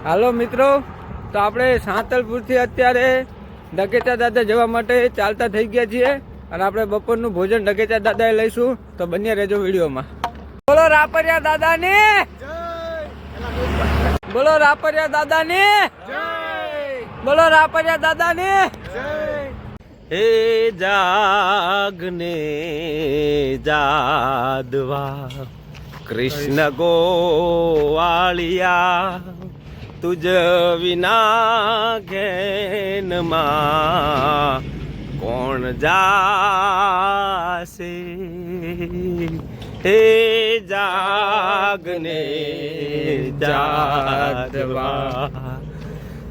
હાલો મિત્રો, તો આપણે સાંતલપુરથી અત્યારે ડકેચા દાદા જવા માટે ચાલતા થઈ ગયા છીએ અને આપણે બપોરનું ભોજન ડકેચા દાદાએ લઈશું, તો બન્યા રહેજો વિડીયોમાં. બોલો રાપરિયા દાદાની જય, બોલો રાપરિયા દાદાની જય, બોલો રાપરિયા દાદાની જય. હે જાગને જાદવા કૃષ્ણ ગોવાળિયા, તુજ વિના ઘેનમાં કોણ જાશે. હે જાગને જાદવા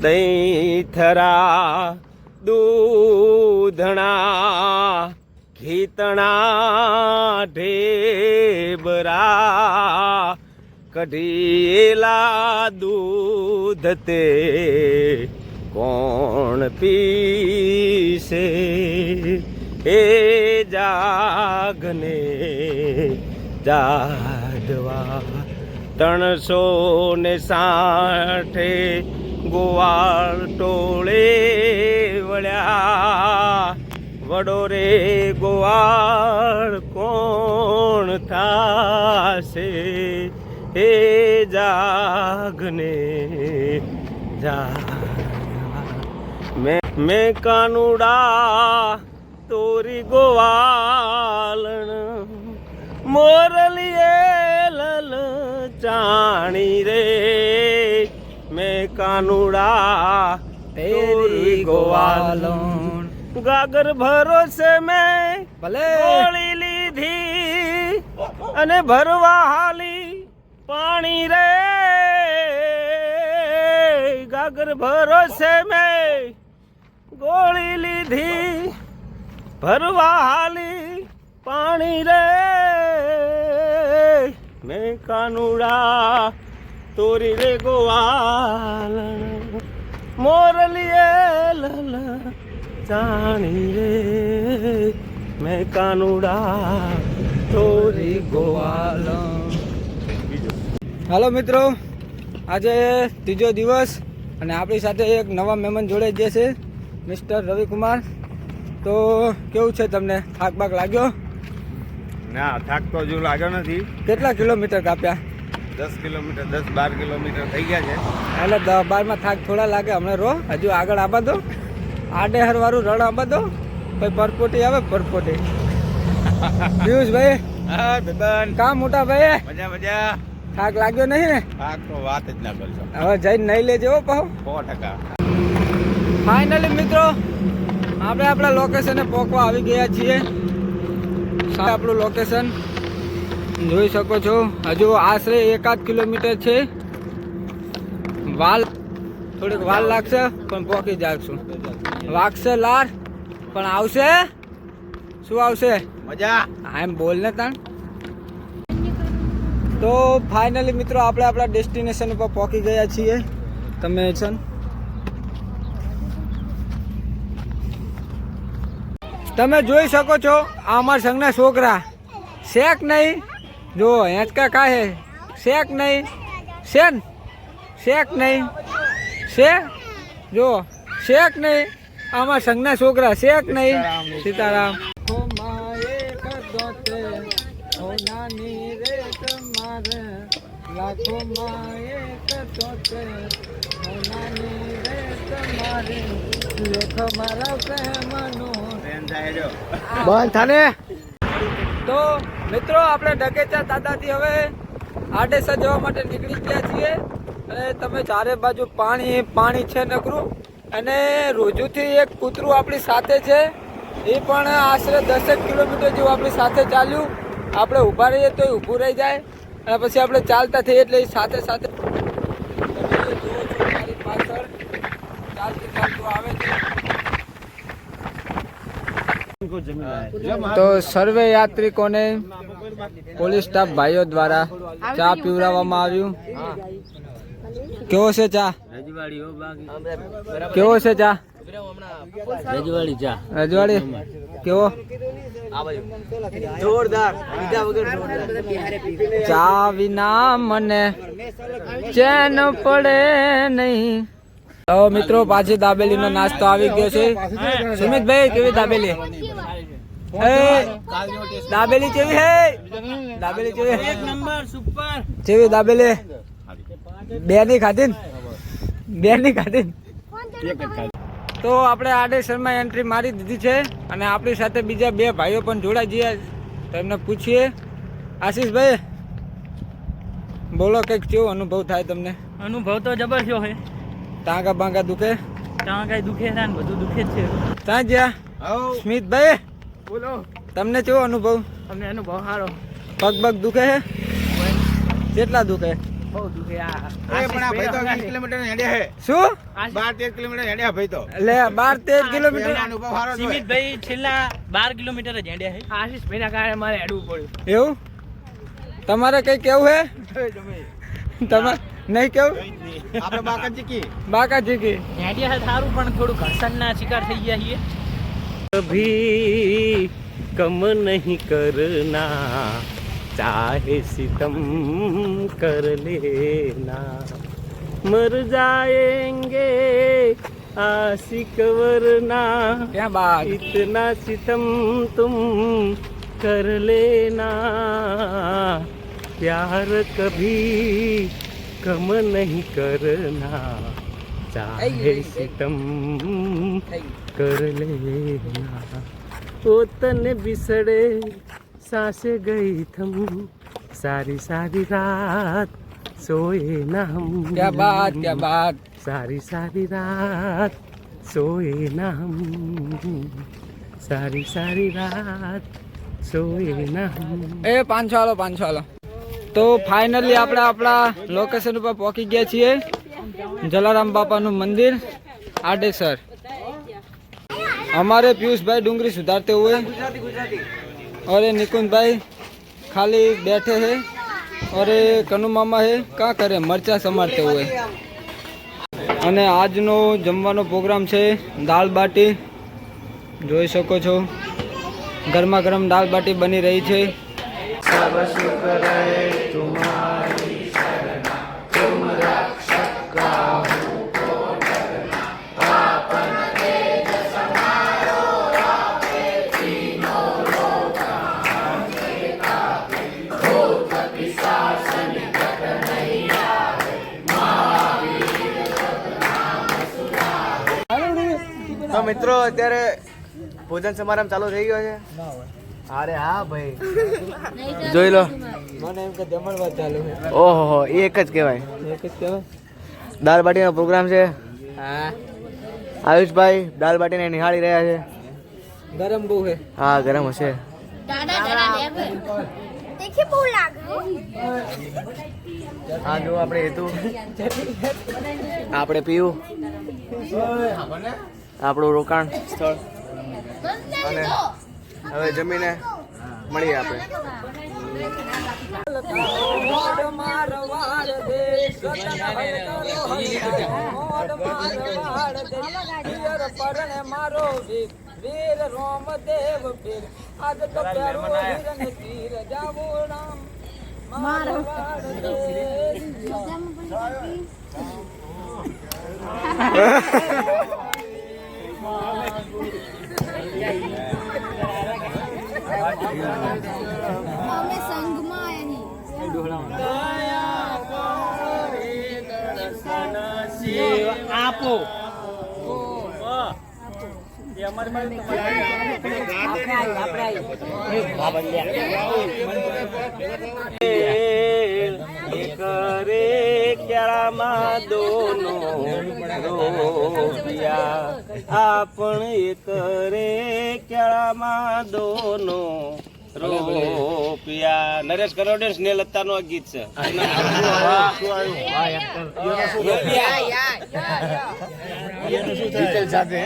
દહીં થરા દૂધણા ઘીતણા ઢેબરા કઢીલા દૂધ તે કોણ પીશે. એ જાગને જાદવા 360 ગોવાળ ટોળે વળ્યા, વડો રે ગોવાળ કોણ થાશે. હે જાગને જાદવા મેં કાનુડા તોરી ગોવાલણ મોરલીએ લલ ચાણી રે. મેં કાનુડા તેરી ગોવાલણ ગાગર ભરોસે મેં ગોળી લીધી અને ભરવા હાલી પાણી રે. ગાગર ભરોસે મેં ગોળી લીધી ભરવા હાલી પાણી રે. મેં કાનુડા તોરી રે ગોવાલણ મોરલીએ લલ જાણી રે. મેં કાનુડા તોરી ગોવાલણ. હાલો મિત્રો, આજે ત્રીજો દિવસ અને આપણી સાથે એક નવા મહેમાન જોડે જે છે મિસ્ટર રવિકુમાર. તો કેવું છે તમને, થાક બાક લાગ્યો? ના, થાક તો હજુ લાગ્યો નથી. કેટલા કિલોમીટર કાપ્યા? 10 કિલોમીટર 10-12 કિલોમીટર થઈ ગયા છે. એટલે 10-12 થાક થોડા લાગે. હમણાં રો હજુ આગળ આબા દો, આડે હરવાળું રણ આબા દો, પછી પરપોટી આવે પરપોટી. પિયુષભાઈ હા બેબન, કામ મોટા ભાઈ મજા મજા. થાક લાગ્યો નહીં ને? થાક તો વાત જ ના કરશો. હવે જઈને નહીં લેજો પાહો. 100%. ફાઇનલી મિત્રો, આપણે આપણા લોકેશને પહોંચવા આવી ગયા છીએ. આપણું લોકેશન જોઈ શકો છો. હજુ આશરે 1-8 કિલોમીટર છે. થોડીક વાર લાગશે પણ પહોંચી જાશું. વાગશે લાર પણ આવશે. શું આવશે? મજા. એમ બોલ ને તાણ. તો ફાઇનલી મિત્રો, આપણે આપણા ડેસ્ટિનેશન ઉપર પહોંચી ગયા છીએ. તમે છે ને તમે જોઈ શકો છો, આ અમારા સંઘના છોકરા શેક નહીં. જો હેંચકા કાહે શેક નહીં, શેન શેક નહીં, શે જો શેક નહીં. અમારા સંઘના છોકરા શેક નહીં. સીતારામ. તો મિત્રો, આપણે ડકેચા દાદાથી હવે આડેસર જવા માટે નીકળી ગયા છીએ. અને તમે ચારે બાજુ પાણી પાણી છે નકરું. અને રોજુથી એક કૂતરું આપણી સાથે છે. એ પણ આશરે 10 કિલોમીટર જેવું આપણી સાથે ચાલ્યું. આપણે ઊભા રહીએ તો એ ઊભું રહી જાય અને પછી આપણે ચાલતા થઈએ એટલે એ સાથે સાથે પાછળ ચાલતું ચાલતું આવે છે. તો સર્વે યાત્રિકોને પોલીસ સ્ટાફ ભાઈઓ દ્વારા ચા પીવડાવવામાં આવ્યું. કેવો છે ચા? કેવો છે ચા? રજવાડી ચા. રજવાડી કેવો? જોરદાર બીજા વગર જોરદાર. ચા વિના મને ચેન પડે નહીં. તો મિત્રો પાછી દાબેલી નો નાસ્તો આવી ગયો છે. સુમિતભાઈ કેવી દાબેલી? દાબેલી કેવી હે? દાબેલી કેવી? એક નંબર સુપર. કેવી દાબેલી? બે ની ખાધી ને? બે ની ખાધી ને? તો આપણે આડેસરમાં એન્ટ્રી મારી દીધી છે અને આપણી સાથે બીજા બે ભાઈઓ પણ જોડાઈ ગયા તો એમને પૂછીએ. આશીષભાઈ બોલો કંઈક કેવો અનુભવ થાય તમને? અનુભવ તો જબર થયો હે. ટાંકા બાંકા દુખે? ટાંકા દુખે છે ને બધું દુખે જ છે. ત્યાં જ્યાં સ્મિતભાઈ બોલો તમને કેવો અનુભવ? અમને અનુભવ સારો. પગ પગ દુખે છે? કેટલા દુખે? બહુ દુખે. પણ આ ભાઈ તો 20 કિલોમીટર હેડ્યા હે. શું 12-13 કિલોમીટર હેડ્યા ભાઈ તો. એટલે 12-13 કિલોમીટર? એનો અનુભવ સારો જ હોય. સિમિતભાઈ છેલ્લા 12 કિલોમીટર જ હેડ્યા છે. આશીષભાઈના કારણે મારે હેડવું પડ્યું. એવું તમારે કઈ કેવું હે? તમારે નહીં કેવું? આપણે બાકાજી કી બાકાજી કી હેડ્યા છે સારું પણ થોડું ઘર્ષણના શિકાર થઈ ગયા છીએ. કભી કમ નહીં કરના ચાહે સિતમ કર લેના મર જાયેંગે આશિક વરના ક્યાં બાગ? इतना सितम तुम कर लेना प्यार कभी कम नहीं करना चाहे सितम कर लेना ओ तने बिसड़े सांसे गई थम सारी सारी रात सोए ना हम ક્યાં બાત? ક્યાં બાત? सारी सारी रात सोए ना हम सारी सारी रात सोए ना हम. એ 500 હાલો 500 હાલો. તો ફાઇનલી આપણે આપણા લોકેશન ઉપર પહોંચી ગયા છીએ. જલારામ બાપાનું મંદિર આડેસર. हमारे पीयूष भाई डूंगरी सुधारते हुए और ये निकुंज भाई खाली बैठे हैं और ये कनु मामा है क्या करे मरचा समारते हुए. અને આજનો જમવાનો પ્રોગ્રામ છે દાળ બાટી. જોઈ શકો છો ગરમા ગરમ દાળ બાટી બની રહી છે. તો મિત્રો અત્યારે ભોજન સમારંભ ચાલુ થઈ ગયો છે. અરે હા ભાઈ જોઈ લો. મને એમ કે જમણવાર ચાલુ છે. ઓહો એ એક જ કહેવાય. એક જ કહેવાય. દાળ બાટીનો પ્રોગ્રામ છે. હા આયુષભાઈ દાળ બાટીને નિહાળી રહ્યા છે. ગરમ બહુ છે. હા ગરમ હશે. હા જો આપણે હેતુ આપણે પીવું આપણું રોકાણ સ્થળ અને હવે જમીને મળીએ આપણે. વીર રોમદેવ પીર આજ તો પ્યારું વીરન તીર જાવું રામ મારવાડ અમે સંઘમાં આપો કરે ક્યારામાં દોનો રોપિયા આપણ કરે ક્યારામાં દોનો રોપિયા. નરેશ કરોડે સ્નેહલતા નો ગીત છે. સાથે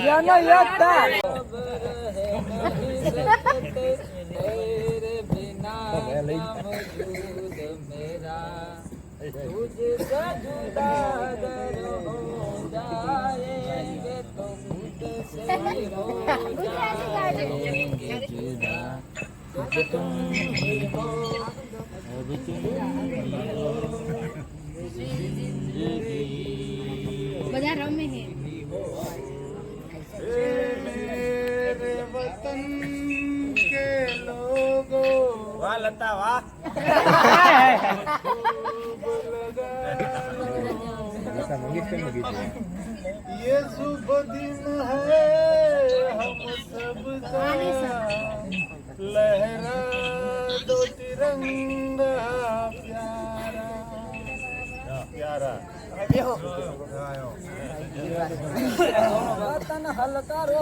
યાનો યાતા બધા રમે છે. વાહ લતા વાહ. ये शुभ दिन है हम सबका लहरा दो तिरंगा प्यारा प्यारा હલકારો